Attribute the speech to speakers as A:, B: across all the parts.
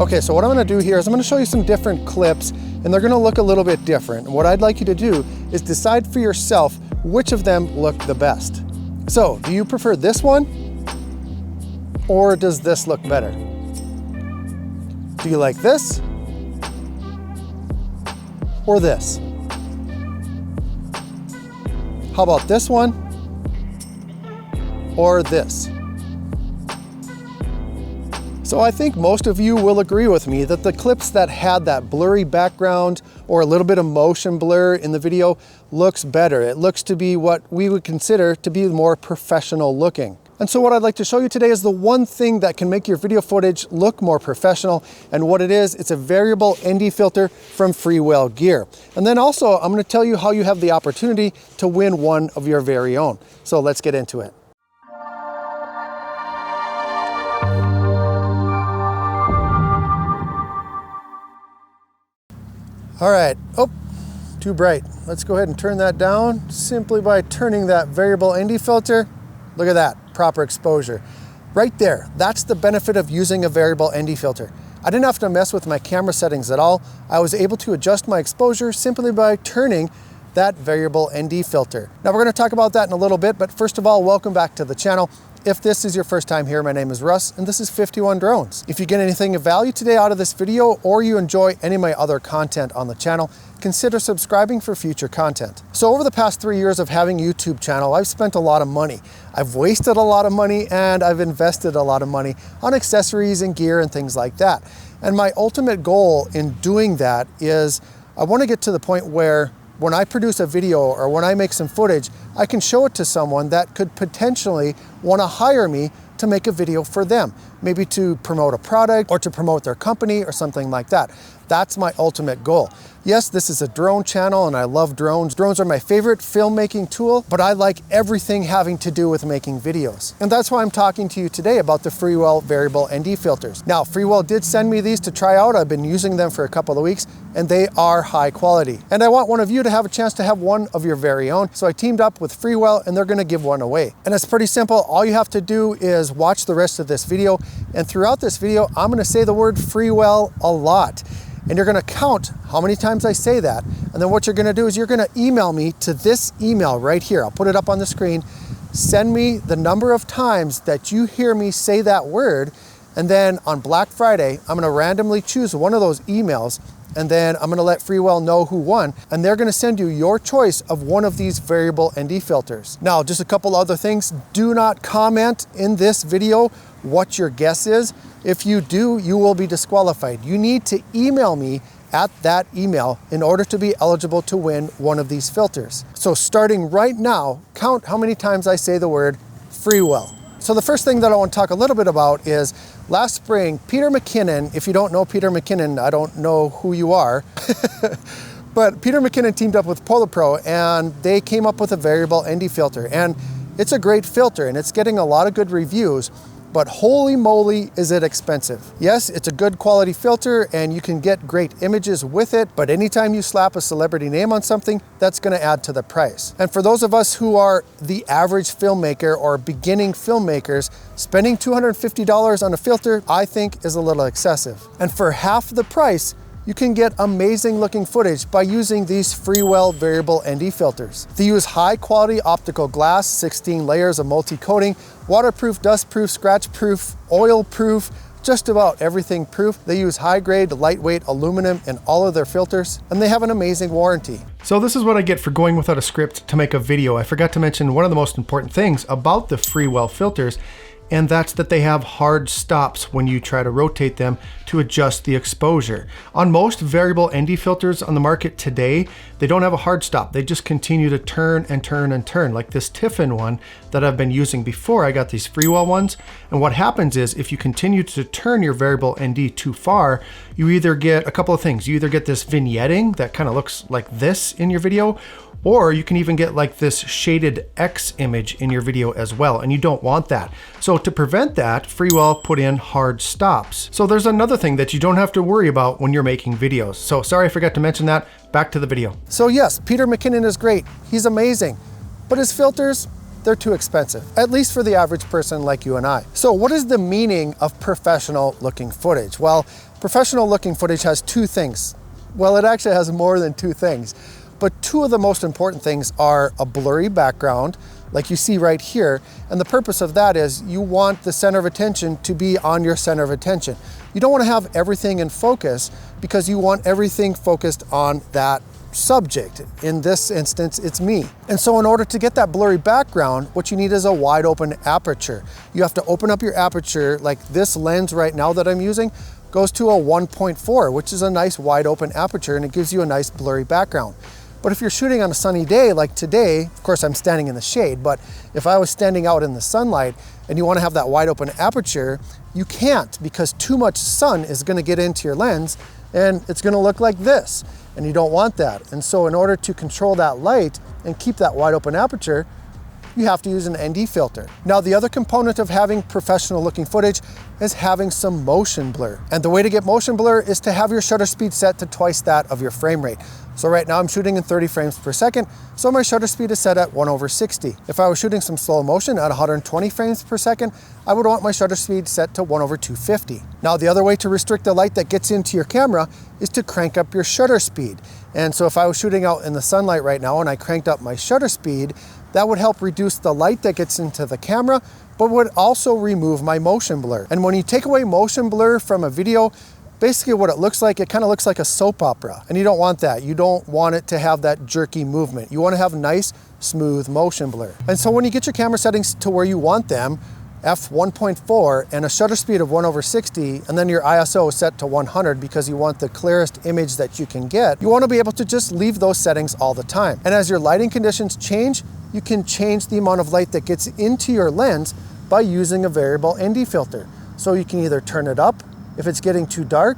A: Okay, so what I'm gonna do here is I'm gonna show you some different clips, and they're gonna look a little bit different. And what I'd like you to do is decide for yourself which of them look the best. So, do you prefer this one, or does this look better? Do you like this, or this? How about this one, or this? So I think most of you will agree with me that the clips that had that blurry background or a little bit of motion blur in the video looks better. It looks to be what we would consider to be more professional looking. And so what I'd like to show you today is the one thing that can make your video footage look more professional, and what it is, it's a variable ND filter from FreeWell gear. And then also I'm going to tell you how you have the opportunity to win one of your very own. So let's get into it. All right, oh, too bright. Let's go ahead and turn that down simply by turning that variable ND filter. Look at that, proper exposure. Right there, that's the benefit of using a variable ND filter. I didn't have to mess with my camera settings at all. I was able to adjust my exposure simply by turning that variable ND filter. Now we're gonna talk about that in a little bit, but first of all, welcome back to the channel. If this is your first time here, my name is Russ, and this is 51 Drones. If you get anything of value today out of this video, or you enjoy any of my other content on the channel, consider subscribing for future content. So over the past 3 years of having a YouTube channel, I've spent a lot of money. I've wasted a lot of money, and I've invested a lot of money on accessories and gear and things like that. And my ultimate goal in doing that is I want to get to the point where when I produce a video or when I make some footage, I can show it to someone that could potentially want to hire me to make a video for them, maybe to promote a product or to promote their company or something like that. That's my ultimate goal. Yes, this is a drone channel and I love drones. Drones are my favorite filmmaking tool, but I like everything having to do with making videos. And that's why I'm talking to you today about the FreeWell variable ND filters. Now, FreeWell did send me these to try out. I've been using them for a couple of weeks and they are high quality. And I want one of you to have a chance to have one of your very own. So I teamed up with FreeWell and they're gonna give one away. And it's pretty simple. All you have to do is watch the rest of this video. And throughout this video, I'm gonna say the word FreeWell a lot. And you're gonna count how many times I say that. And then what you're gonna do is you're gonna email me to this email right here. I'll put it up on the screen. Send me the number of times that you hear me say that word. And then on Black Friday, I'm gonna randomly choose one of those emails, and then I'm gonna let FreeWell know who won, and they're gonna send you your choice of one of these variable ND filters. Now, just a couple other things. Do not comment in this video what your guess is. If you do, you will be disqualified. You need to email me at that email in order to be eligible to win one of these filters. So starting right now, count how many times I say the word FreeWell. So the first thing that I want to talk a little bit about is last spring, Peter McKinnon. If you don't know Peter McKinnon, I don't know who you are. But Peter McKinnon teamed up with Polar Pro and they came up with a variable ND filter. And it's a great filter and it's getting a lot of good reviews. But holy moly, is it expensive. Yes, it's a good quality filter and you can get great images with it, but anytime you slap a celebrity name on something, that's gonna add to the price. And for those of us who are the average filmmaker or beginning filmmakers, spending $250 on a filter, I think is a little excessive. And for half the price, you can get amazing looking footage by using these FreeWell variable ND filters. They use high quality optical glass, 16 layers of multi-coating, waterproof, dustproof, scratch-proof, oil-proof, just about everything proof. They use high-grade, lightweight aluminum in all of their filters, and they have an amazing warranty. So this is what I get for going without a script to make a video. I forgot to mention one of the most important things about the FreeWell filters, and that's that they have hard stops when you try to rotate them to adjust the exposure. On most variable ND filters on the market today, they don't have a hard stop. They just continue to turn and turn and turn, like this Tiffin one that I've been using before I got these FreeWell ones. And what happens is if you continue to turn your variable ND too far, you either get a couple of things. You either get this vignetting that kind of looks like this in your video, or you can even get like this shaded X image in your video as well, and you don't want that. So to prevent that, FreeWell put in hard stops. So there's another thing that you don't have to worry about when you're making videos. So sorry I forgot to mention that. Back to the video. So yes, Peter McKinnon is great. He's amazing. But his filters, they're too expensive, at least for the average person like you and I. So what is the meaning of professional looking footage? Well, professional looking footage has two things. Well, it actually has more than two things, but two of the most important things are a blurry background, like you see right here. And the purpose of that is you want the center of attention to be on your center of attention. You don't want to have everything in focus because you want everything focused on that subject. In this instance, it's me. And so in order to get that blurry background, what you need is a wide open aperture. You have to open up your aperture, like this lens right now that I'm using goes to a 1.4, which is a nice wide open aperture, and it gives you a nice blurry background. But if you're shooting on a sunny day like today, of course I'm standing in the shade, but if I was standing out in the sunlight and you want to have that wide open aperture, you can't, because too much sun is going to get into your lens and it's going to look like this, and you don't want that. And so in order to control that light and keep that wide open aperture, you have to use an ND filter. Now, the other component of having professional looking footage is having some motion blur. And the way to get motion blur is to have your shutter speed set to twice that of your frame rate. So right now I'm shooting in 30 frames per second, so my shutter speed is set at 1/60. If I was shooting some slow motion at 120 frames per second, I would want my shutter speed set to 1/250. Now, the other way to restrict the light that gets into your camera is to crank up your shutter speed. And so if I was shooting out in the sunlight right now and I cranked up my shutter speed, that would help reduce the light that gets into the camera, but would also remove my motion blur. And when you take away motion blur from a video, basically what it looks like, it kind of looks like a soap opera. And you don't want that. You don't want it to have that jerky movement. You want to have nice, smooth motion blur. And so when you get your camera settings to where you want them, f1.4 and a shutter speed of 1/60, and then your ISO set to 100 because you want the clearest image that you can get, you want to be able to just leave those settings all the time. And as your lighting conditions change, you can change the amount of light that gets into your lens by using a variable ND filter. So you can either turn it up if it's getting too dark,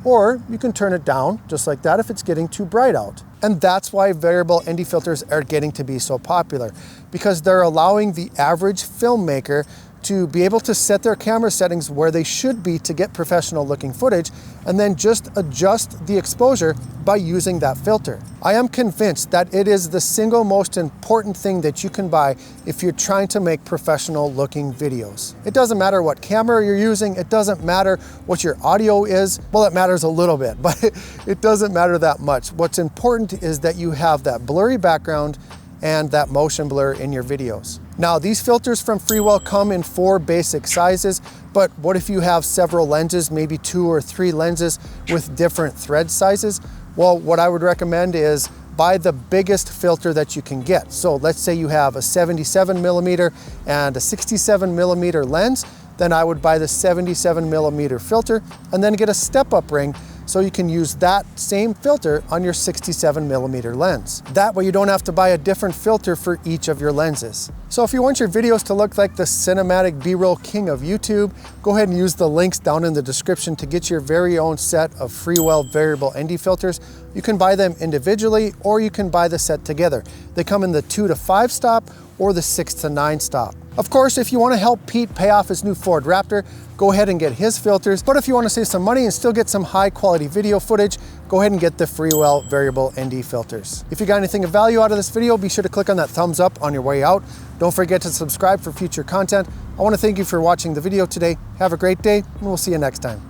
A: or you can turn it down just like that if it's getting too bright out. And that's why variable ND filters are getting to be so popular, because they're allowing the average filmmaker to be able to set their camera settings where they should be to get professional looking footage, and then just adjust the exposure by using that filter. I am convinced that it is the single most important thing that you can buy if you're trying to make professional looking videos. It doesn't matter what camera you're using, it doesn't matter what your audio is. Well, it matters a little bit, but it doesn't matter that much. What's important is that you have that blurry background and that motion blur in your videos. Now, these filters from FreeWell come in 4 basic sizes, but what if you have several lenses, maybe 2 or 3 lenses with different thread sizes? Well, what I would recommend is buy the biggest filter that you can get. So let's say you have a 77mm and a 67mm lens, then I would buy the 77mm filter and then get a step-up ring so you can use that same filter on your 67mm lens. That way you don't have to buy a different filter for each of your lenses. So if you want your videos to look like the cinematic B-roll king of YouTube, go ahead and use the links down in the description to get your very own set of FreeWell variable ND filters. You can buy them individually or you can buy the set together. They come in the 2 to 5 stop or the 6 to 9 stop. Of course, if you want to help Pete pay off his new Ford Raptor, go ahead and get his filters. But if you want to save some money and still get some high quality video footage, go ahead and get the FreeWell variable ND filters. If you got anything of value out of this video, be sure to click on that thumbs up on your way out. Don't forget to subscribe for future content. I want to thank you for watching the video today. Have a great day, and we'll see you next time.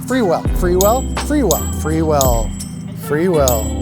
A: FreeWell, FreeWell, FreeWell, FreeWell, FreeWell.